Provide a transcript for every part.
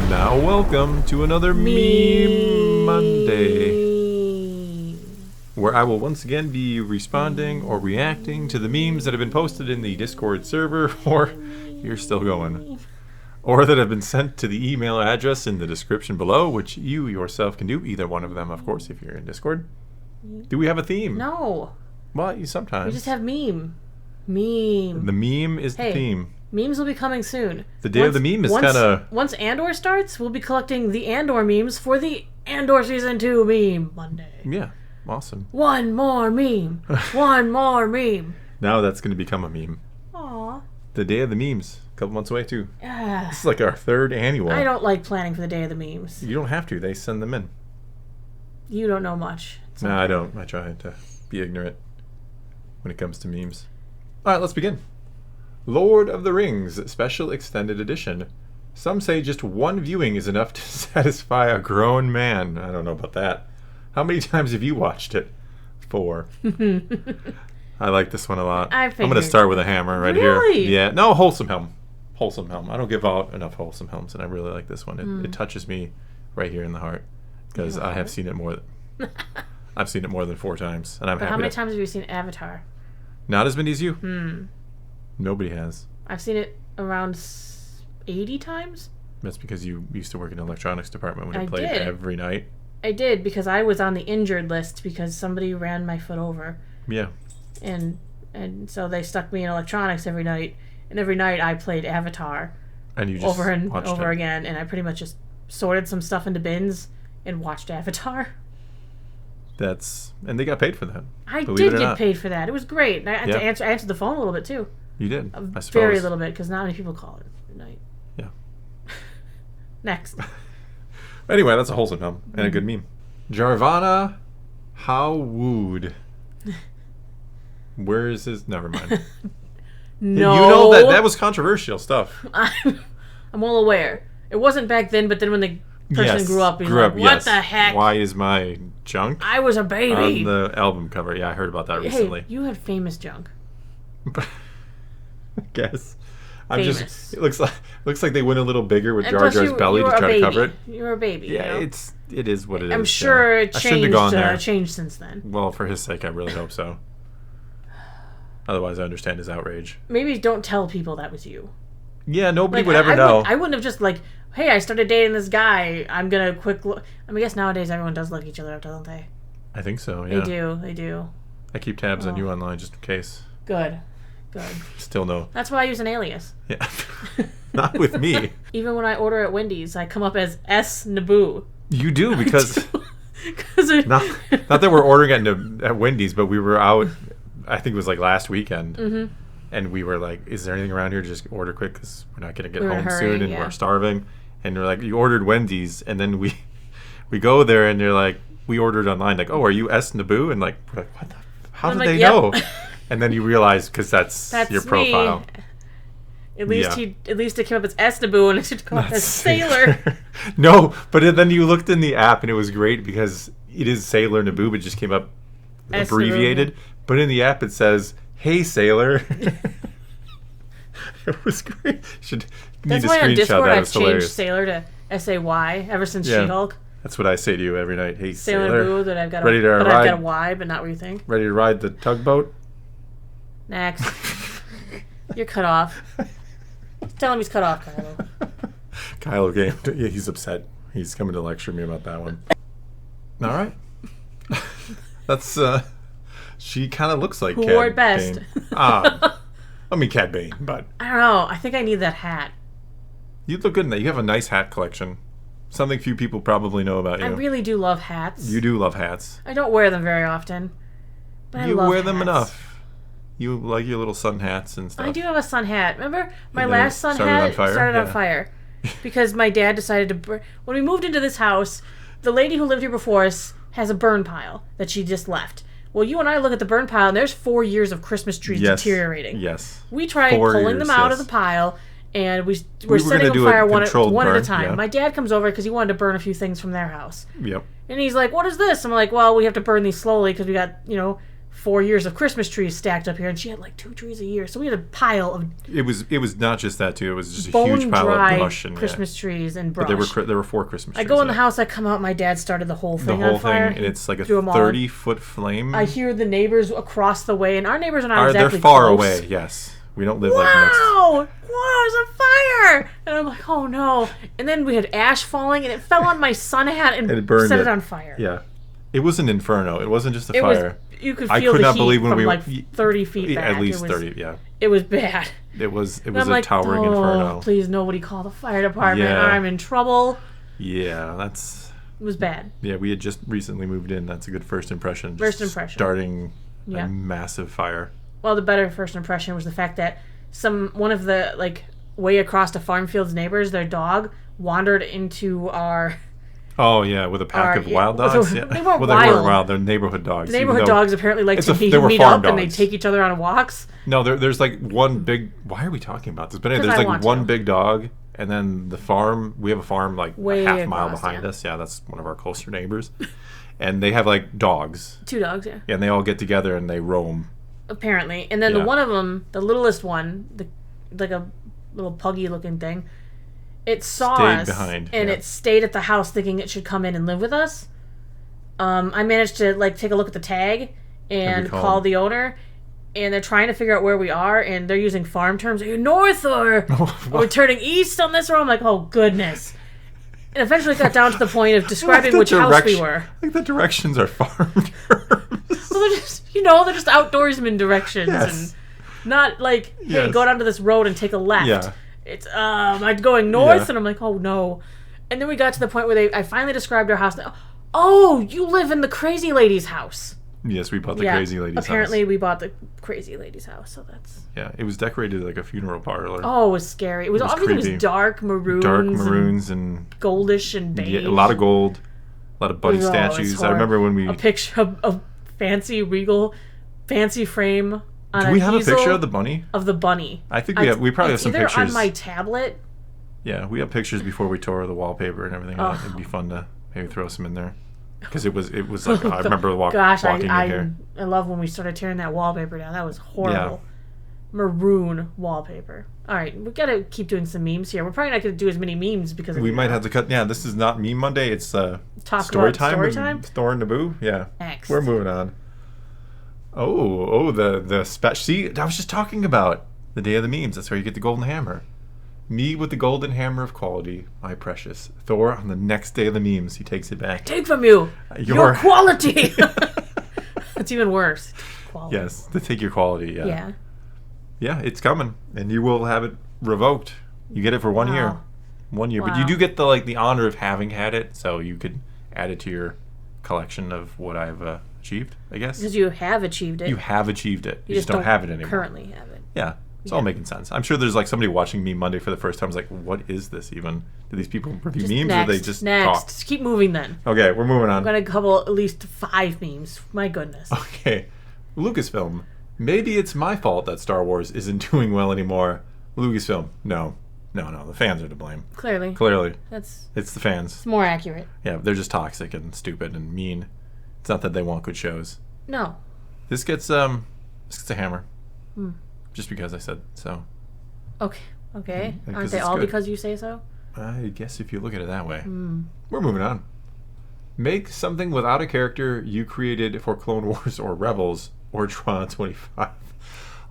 Now welcome to another Meme Monday, where I will once again be responding or reacting to the memes that have been posted in the Discord server, or you're still going, or that have been sent to the email address in the description below, which you yourself can do, either one of them, of course, if you're in Discord. Do we have a theme? No. Well, you sometimes. We just have meme. The meme is the theme. Memes will be coming soon. The day of the meme is kind of... Once Andor starts, we'll be collecting the Andor memes for the Andor Season 2 Meme Monday. Yeah, awesome. One more meme. One more meme. Now that's going to become a meme. Aww. The day of the memes. A couple months away, too. Ah. This is like our third annual. I don't like planning for the day of the memes. You don't have to. They send them in. You don't know much. No, I don't. I try to be ignorant when it comes to memes. All right, let's begin. Lord of the Rings Special Extended Edition. Some say just one viewing is enough to satisfy a grown man. I don't know about that. How many times have you watched it? 4. I like this one a lot. I'm going to start with a hammer right here. Yeah. No, Wholesome Helm. Wholesome Helm. I don't give out enough Wholesome Helms, and I really like this one. It touches me right here in the heart because I have seen it more. I've seen it more than 4 times, and I'm happy. How many times have you seen Avatar? Not as many as you. Nobody has. I've seen it around 80 times. That's because you used to work in the electronics department when you played every night. I did, because I was on the injured list because somebody ran my foot over. Yeah. And so they stuck me in electronics every night, and every night I played Avatar. And you just over and watched over it. again, and I pretty much just sorted some stuff into bins and watched Avatar. And they got paid for that. I did get paid for that. It was great. And I answered the phone a little bit too. You did, I suppose. Very little bit, because not many people call it at night. Yeah. Next. Anyway, that's a wholesome helm and a good meme. Jarvana, how wooed. Where is his? Never mind. No. You know that was controversial stuff. I'm well aware. It wasn't back then, but then when the person grew up, he's like, what the heck? Why is my junk? I was a baby. On the album cover. Yeah, I heard about that recently. Hey, you had famous junk. I guess. Famous. It looks like they went a little bigger with Jar Jar's belly to try to cover it. You were a baby. Yeah, it is what it is. I'm sure it I shouldn't have gone there. Changed since then. Well, for his sake, I really hope so. Otherwise, I understand his outrage. Maybe don't tell people that was you. Yeah, nobody would ever know. I wouldn't have just hey, I started dating this guy. I'm gonna quick look. I guess nowadays everyone does look each other up, don't they? I think so. Yeah. They do. I keep tabs on you online just in case. Good. Still no. That's why I use an alias. Yeah. Not with me. Even when I order at Wendy's, I come up as S Naboo. You do, because not that we're ordering at Wendy's, but we were out, I think it was like last weekend, and we were like, is there anything around here to just order quick because we're not going to get home soon and we're starving. And we're like, you ordered Wendy's, and then we go there and they're like, we ordered online, like, oh, are you S Naboo? And like, we're like, what the? How did they know? And then you realize, because that's your profile. Me. At least it came up as S Naboo, and it should come up as Sailor. No, but then you looked in the app, and it was great because it is Sailor Naboo, but it just came up abbreviated. But in the app, it says, "Hey Sailor." It was great. That's why on Discord I've changed Sailor to SAY ever since She-Hulk. That's what I say to you every night. Hey Sailor Naboo, that I've got a Y, but not what you think. Ready to ride the tugboat? Next. You're cut off. Tell him he's cut off, Kylo. Kylo, he's upset. He's coming to lecture me about that one. All right. That's, she kind of looks like Cad Bane. Who wore it best? I mean, Cad Bane, but... I don't know. I think I need that hat. You look good in that. You have a nice hat collection. Something few people probably know about you. I really do love hats. You do love hats. I don't wear them very often, but I love hats. You wear them enough. You like your little sun hats and stuff. I do have a sun hat. Remember, my last sun hat started on fire because my dad decided to when we moved into this house, the lady who lived here before us has a burn pile that she just left. Well, you and I look at the burn pile, and there's 4 years of Christmas trees deteriorating. Yes. We tried pulling them out of the pile, and we're setting them fire one at a time. Yeah. My dad comes over because he wanted to burn a few things from their house. Yep. And he's like, "What is this?" I'm like, "Well, we have to burn these slowly because we got, 4 years of Christmas trees stacked up here, and she had like 2 trees a year. So we had a pile of It was not just that too. It was just a huge pile of brush and Christmas trees and brush. But there were 4 Christmas trees. I go in the house, I come out, my dad started the whole thing on fire. And it's like a 30-foot flame. I hear the neighbors across the way, and our neighbors are not exactly They're far close. away. Yes, we don't live like next. Wow, there's a fire! And I'm like, oh no! And then we had ash falling, and it fell on my sun hat and set it on fire. Yeah, it was an inferno. It wasn't just a fire. You could feel the heat from like 30 feet back. At least 30, yeah. It was bad. It was a towering inferno. Please, nobody call the fire department. Yeah. I'm in trouble. Yeah, It was bad. Yeah, we had just recently moved in. That's a good first impression. Starting a massive fire. Well, the better first impression was the fact that one of the, like, way across the farm field's neighbors, their dog, wandered into our... Oh, yeah, with a pack of wild dogs? They weren't wild. They were wild. They're neighborhood dogs. The neighborhood dogs apparently like to meet up and they take each other on walks. No, there's like one big... Why are we talking about this? But anyway, there's like one big dog, and then the farm... We have a farm like a half mile behind us. Yeah, that's one of our closer neighbors. And they have like dogs. 2 dogs, yeah. And they all get together and they roam. Apparently. And then the one of them, the littlest one, like a little puggy-looking thing... It saw us, and it stayed at the house thinking it should come in and live with us. I managed to take a look at the tag and call the owner, and they're trying to figure out where we are, and they're using farm terms. Are you north or are we turning east on this road? I'm like, oh, goodness. And eventually it got down to the point of describing which house we were. The directions are farm terms. Well, they're just outdoorsman directions, and not like, hey, go down to this road and take a left. Yeah. It's I'm going north, and I'm like, oh no. And then we got to the point where I finally described our house. Oh, you live in the crazy lady's house. Yes, we bought the crazy lady's house. Apparently we bought the crazy lady's house, so that's... Yeah, it was decorated like a funeral parlor. Oh, it was scary. It was dark maroons and goldish and beige. Yeah, a lot of gold, a lot of bunny statues. I remember when we... A picture of fancy frame. Do we have a picture of the bunny? Of the bunny. I think we probably have some pictures. Either on my tablet. Yeah, we have pictures before we tore the wallpaper and everything. It'd be fun to maybe throw some in there. Because it was like, I remember walking in here. I love when we started tearing that wallpaper down. That was horrible. Yeah. Maroon wallpaper. All right, we got to keep doing some memes here. We're probably not going to do as many memes because we might have to cut. Yeah, this is not Meme Monday. It's story time. Thor and Naboo. Yeah. Next. We're moving on. The special. See, I was just talking about the day of the memes. That's where you get the golden hammer. Me with the golden hammer of quality, my precious. Thor on the next day of the memes, he takes it back. Take from you your quality. That's even worse. Quality. Yes, to take your quality. Yeah. Yeah. Yeah, it's coming, and you will have it revoked. You get it for 1 year. 1 year, but you do get the honor of having had it, so you could add it to your collection of what I've achieved, I guess. Because you have achieved it. You have achieved it. You just don't have it anymore. Currently have it. Yeah. It's all making sense. I'm sure there's somebody watching Meme Monday for the first time. Is like, what is this even? Do these people review memes or they just talk? Just keep moving then. Okay, we're moving on. I'm going to cover at least 5 memes. My goodness. Okay. Lucasfilm. Maybe it's my fault that Star Wars isn't doing well anymore. Lucasfilm. No. The fans are to blame. Clearly. It's the fans. It's more accurate. Yeah, they're just toxic and stupid and mean. It's not that they want good shows. No. This gets a hammer. Just because I said so. Okay. Aren't they all good because you say so? I guess if you look at it that way. We're moving on. Make something without a character you created for Clone Wars or Rebels or Tron 25.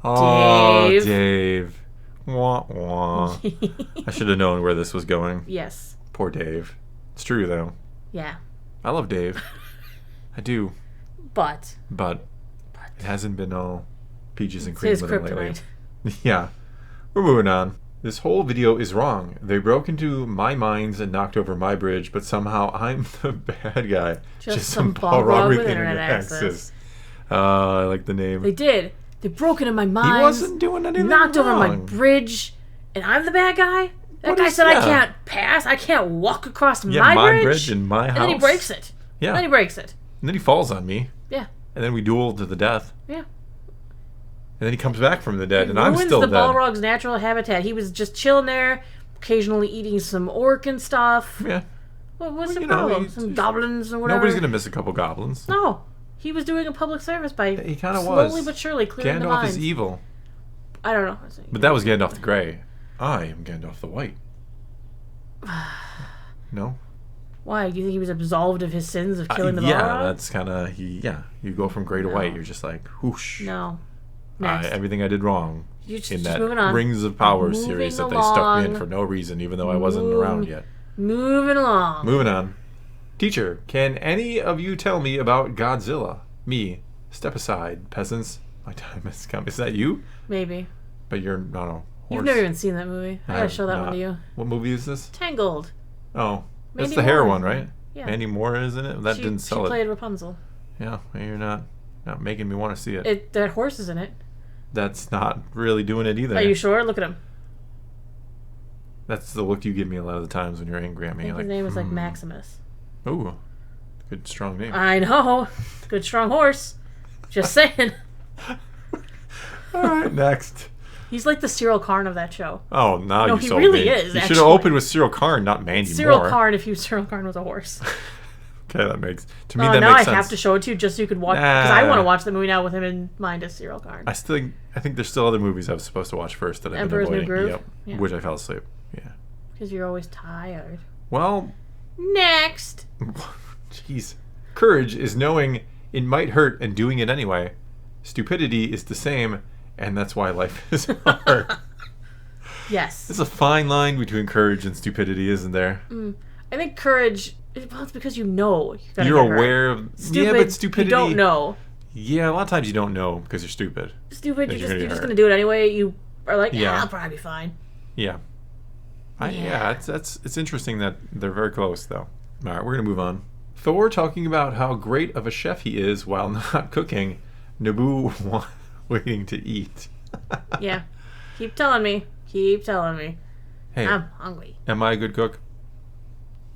Oh, Dave. Wah, wah. I should have known where this was going. Yes. Poor Dave. It's true, though. Yeah. I love Dave. I do. But it hasn't been all peaches and cream with him lately. Yeah. We're moving on. This whole video is wrong. They broke into my mines and knocked over my bridge, but somehow I'm the bad guy. Just some Balrog with internet access. I like the name. They did. They broke into my mines. He wasn't doing anything knocked wrong. over my bridge, and I'm the bad guy? That guy said I can't pass. I can't walk across my bridge in my house. And then he breaks it. Yeah. And then he breaks it. And then he falls on me. Yeah. And then we duel to the death. Yeah. And then he comes back from the dead, and I'm still dead. Ruins the Balrog's natural habitat. He was just chilling there, occasionally eating some orc and stuff. Yeah. What's the problem? Some goblins or whatever? Nobody's going to miss a couple goblins. No. He was doing a public service by he kind of slowly but surely clearing the Gandalf minds. is evil. I don't know. But that was Gandalf the Grey. I am Gandalf the White. No? Why? You think he was absolved of his sins of killing the Balrog? Yeah, that's kind of... You go from grey to white. You're just like, whoosh. No. Next. Everything I did wrong in that moving on. Rings of Power series that they stuck me in for no reason, even though I wasn't around yet. Moving along. Moving on. Teacher, can any of you tell me about Godzilla? Me. Step aside, peasants. My time has come. Is that you? Maybe. But you're not a horse. You've never even seen that movie. I gotta show that one to you. What movie is this? Tangled. Oh. Mandy That's the hair Moore. one, right? Yeah. Mandy Moore is in it? That didn't sell it. She played Rapunzel. Yeah, you're not making me want to see it. That horse is in it. That's not really doing it either. Are you sure? Look at him. That's the look you give me a lot of the times when you're angry at me. I think his name is like Maximus. Ooh. Good strong name. I know. Good strong horse. Just saying. Alright, next. He's like the Cyril Karn of that show. Oh, now you sold me. No, he really is, You should have opened with Cyril Karn, not Mandy Cyril Moore. Karn if Cyril Karn was a horse. Okay, that makes... To me, that now makes I sense. have to show it to you just so you could watch... Because I want to watch the movie now with him in mind as Cyril Karn. I think there's still other movies I was supposed to watch first that I've Emperor's been New avoiding. Groove? Yep. Yeah. Which I fell asleep. Yeah. Because you're always tired. Well... Next! Jeez. Courage is knowing it might hurt and doing it anyway. Stupidity is the same, and that's why life is hard. Yes. There's a fine line between courage and stupidity, isn't there? I think courage... Well, it's because you know you're aware of... Stupid, yeah, but stupidity... You don't know. Yeah, a lot of times you don't know because you're stupid. Stupid, you're just going to do it anyway. You are like, I'll probably be fine. Yeah. It's interesting that they're very close, though. All right, we're going to move on. Thor talking about how great of a chef he is while not cooking. Naboo waiting to eat. Yeah. Keep telling me. Hey, I'm hungry. Am I a good cook?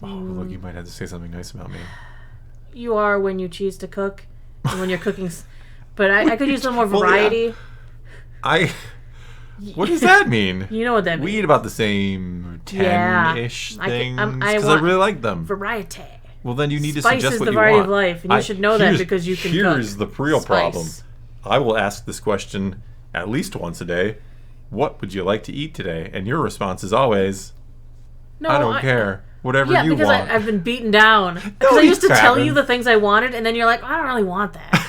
Oh, look, you might have to say something nice about me. You are when you choose to cook and when you're cooking. But I could use some more variety. Well, yeah. What does that mean? You know what that means. We eat about the same 10-ish things because I really like them. Variety. Well, then you need to Spice suggest is what the you variety want. of life, and you should know that because you can cook. Here's the real problem. I will ask this question at least once a day. What would you like to eat today? And your response is always, no, I don't care. Whatever you want. Yeah, because I've been beaten down. Because I used to tell you the things I wanted, and then you're like, I don't really want that.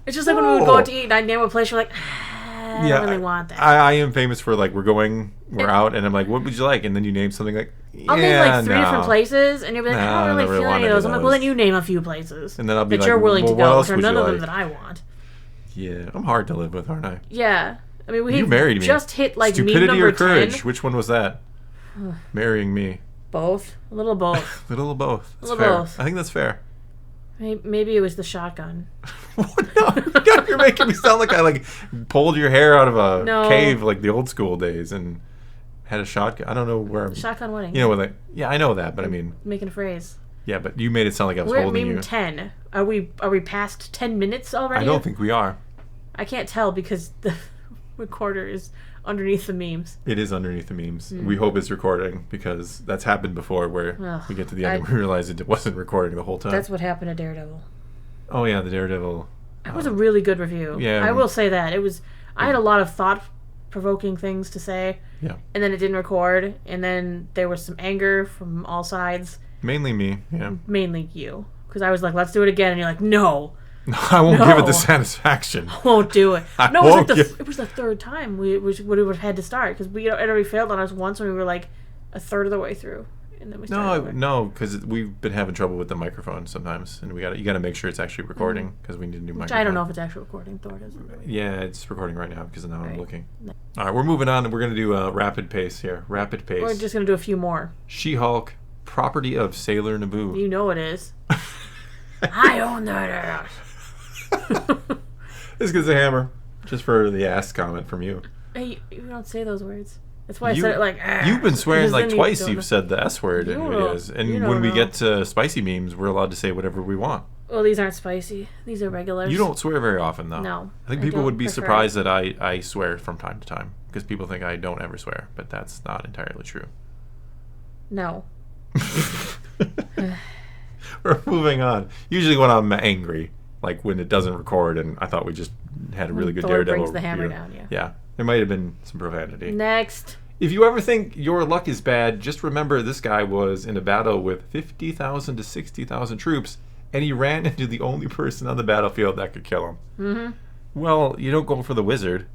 It's just like when we would go out to eat, and I'd name a place, you're like, I don't really want that. I am famous for, like, we're out, and I'm like, what would you like? And then you name something like, I'll name like 3 different places, and you'll be like, I don't really feel any of those. I'm like, well, then you name a few places. And then I'll be that like, you're willing to go, which are none of them like? that I want. Yeah, I'm hard to live with, aren't I? Yeah. I mean, you married me. Just hit, like, Stupidity meme number or courage? 10. Which one was that? Marrying me. Both. A little of both. A little of both. That's fair. Both. I think that's fair. Maybe it was the shotgun. No, you're making me sound like I pulled your hair out of a cave like the old school days and had a shotgun. I don't know where I'm... Shotgun wedding. You know, yeah, I know that, but I mean... Making a phrase. Yeah, but you made it sound like I was holding you. We're at meme 10. Are we past 10 minutes already? I don't think we are. I can't tell because the recorder is underneath the memes. It is underneath the memes. We hope it's recording because that's happened before where we get to the end and we realize it wasn't recording the whole time. That's what happened to Daredevil. Oh yeah, the Daredevil. That was a really good review. Yeah. I will say that. I had a lot of thought-provoking things to say. Yeah. And then it didn't record, and then there was some anger from all sides. Mainly me, yeah. Mainly you. Because I was like, let's do it again, and you're like, no. I won't give it the satisfaction. I won't do it. It was the third time we would have had to start because it already failed on us once when we were like a third of the way through, and then we started. No, because we've been having trouble with the microphone sometimes, and you got to make sure it's actually recording because we need a new microphone. I don't know if it's actually recording. Thor doesn't really. Yeah, it's recording right now because now I'm looking. All right, we're moving on, and we're gonna do a rapid pace here. Rapid pace. We're just gonna do a few more. She-Hulk, property of Sailor Naboo. You know it is. I own that ass. This gets a hammer. Just for the ass comment from you. Hey, you don't say those words. That's why I said it like. You've been swearing like twice. You've said the S word in videos, and when we get to spicy memes, we're allowed to say whatever we want. Well, these aren't spicy. These are regulars. You don't swear very often, though. No. I think people would be surprised that I swear from time to time because people think I don't ever swear, but that's not entirely true. No. We're moving on. Usually when I'm angry, Like when it doesn't record, and I thought we just had a really good Thor Daredevil brings the hammer review. down, yeah. Yeah, there might have been some profanity. Next. If you ever think your luck is bad, just remember this guy was in a battle with 50,000 to 60,000 troops, and he ran into the only person on the battlefield that could kill him. Mm-hmm. Well, you don't go for the wizard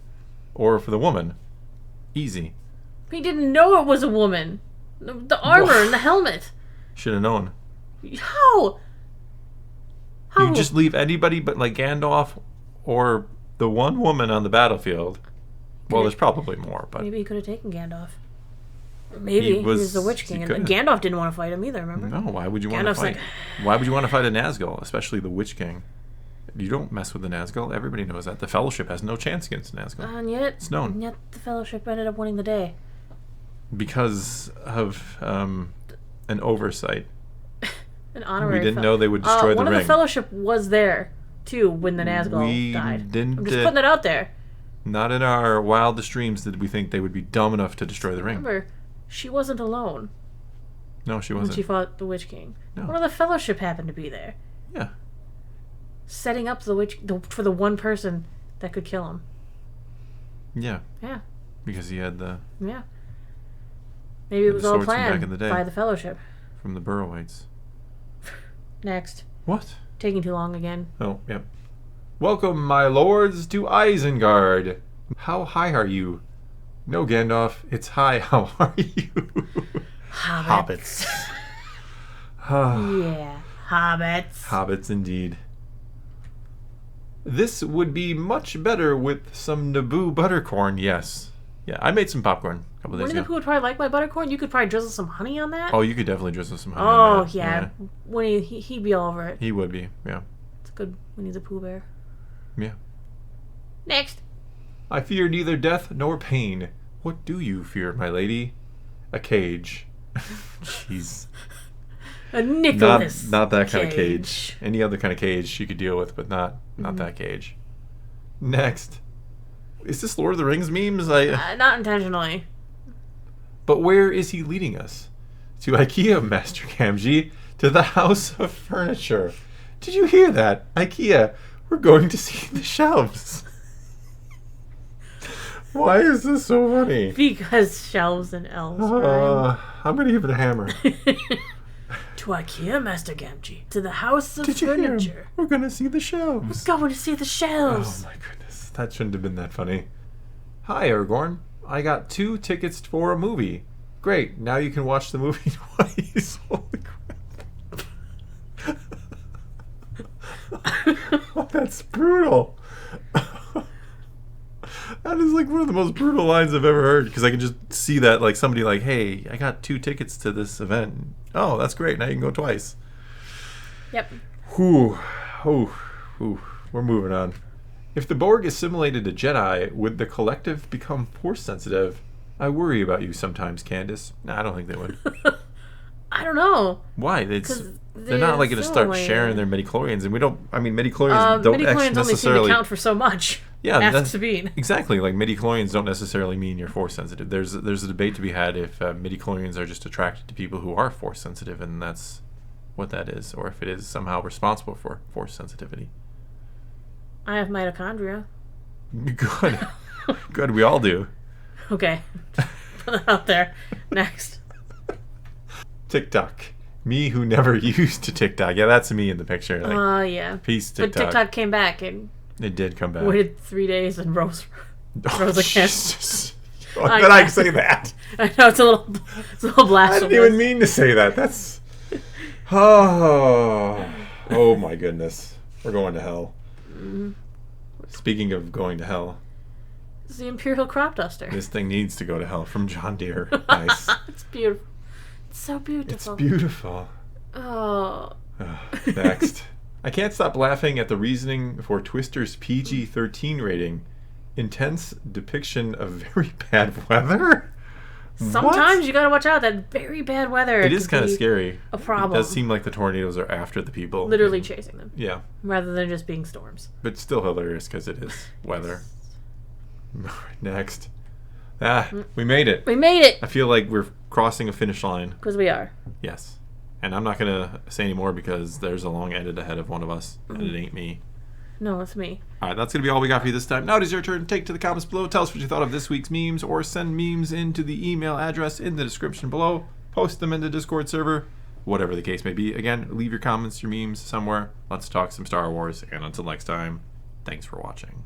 or for the woman. Easy. He didn't know it was a woman. The armor and the helmet. Should have known. How? You just leave anybody but like Gandalf or the one woman on the battlefield. Well, there's probably more, but maybe he could have taken Gandalf. Maybe he was the Witch King, and Gandalf didn't want to fight him either. Remember? No, why would you want to fight? Why would you want to fight a Nazgul, especially the Witch King? You don't mess with the Nazgul. Everybody knows that. The Fellowship has no chance against Nazgul. And yet, it's known. And yet, the Fellowship ended up winning the day because of an oversight. An honorary. We didn't know they would destroy the ring. One of the Fellowship was there too when the Nazgul died. I'm just putting it out there. Not in our wildest dreams did we think they would be dumb enough to destroy the ring. Remember, she wasn't alone. No, she wasn't. When she fought the Witch King. No. One of the Fellowship happened to be there. Yeah. Setting up for the one person that could kill him. Yeah. Yeah. Because he had the... Yeah. Maybe it was all planned by the Fellowship. From the Burrowaits. Next. What? Taking too long again. Oh, yep. Welcome, my lords, to Isengard. How high are you? No, Gandalf, it's high. How are you? Hobbits. Yeah, hobbits. Hobbits, indeed. This would be much better with some Naboo buttercorn, yes. Yeah, I made some popcorn a couple days ago. Winnie the Pooh would probably like my buttercorn. You could probably drizzle some honey on that. Oh, you could definitely drizzle some honey on that. Oh, yeah. Winnie, he'd be all over it. He would be, yeah. It's a good Winnie the Pooh bear. Yeah. Next. I fear neither death nor pain. What do you fear, my lady? A cage. Jeez. A Nicholas Not that kind of cage. Any other kind of cage you could deal with, but not that cage. Next. Is this Lord of the Rings memes? Not intentionally. But where is he leading us? To IKEA, Master Gamgee. To the House of Furniture. Did you hear that? IKEA. We're going to see the shelves. Why is this so funny? Because shelves and elves. Right? I'm going to give it a hammer. To IKEA, Master Gamgee. To the House of Furniture. We're going to see the shelves. We're going to see the shelves. Oh my goodness. That shouldn't have been that funny. Hi, Aragorn. I got 2 tickets for a movie. Great. Now you can watch the movie twice. Holy crap. Oh, that's brutal. That is like one of the most brutal lines I've ever heard, because I can just see that, like, somebody like, hey, I got 2 tickets to this event. Oh, that's great. Now you can go twice. Yep. Whew. We're moving on. If the Borg assimilated a Jedi, would the collective become force sensitive? I worry about you sometimes, Candace. Nah, I don't think they would. I don't know. Why? They're not like going to start sharing their midichlorians, and we don't. I mean, midichlorians don't midichlorians necessarily only seem to count for so much. Yeah, Sabine. Exactly. Like midichlorians don't necessarily mean you're force sensitive. There's a debate to be had if midichlorians are just attracted to people who are force sensitive, and that's what that is, or if it is somehow responsible for force sensitivity. I have mitochondria. Good. Good. We all do. Okay. Put that out there. Next. TikTok. Me who never used to TikTok. Yeah, that's me in the picture. Like, yeah. Peace, TikTok. But TikTok came back and it did come back. Waited 3 days and rose again. Jesus. Did I say that? I know it's a little blasphemous. I didn't even mean to say that. That's oh my goodness. We're going to hell. Mm-hmm. Speaking of going to hell, it's the Imperial Crop Duster. This thing needs to go to hell from John Deere. Nice. It's beautiful. It's so beautiful. It's beautiful. Oh. Next. I can't stop laughing at the reasoning for Twister's PG-13 rating. Intense depiction of very bad weather? Sometimes you gotta watch out. That very bad weather. It is kind of scary. A problem. It does seem like the tornadoes are after the people. Literally chasing them. Yeah. Rather than just being storms. But still hilarious because it is weather. Next. We made it. We made it. I feel like we're crossing a finish line. Because we are. Yes. And I'm not going to say any more because there's a long edit ahead of one of us, and it ain't me. No, it's me. All right, that's going to be all we got for you this time. Now it is your turn. Take to the comments below. Tell us what you thought of this week's memes, or send memes into the email address in the description below. Post them in the Discord server. Whatever the case may be. Again, leave your comments, your memes somewhere. Let's talk some Star Wars. And until next time, thanks for watching.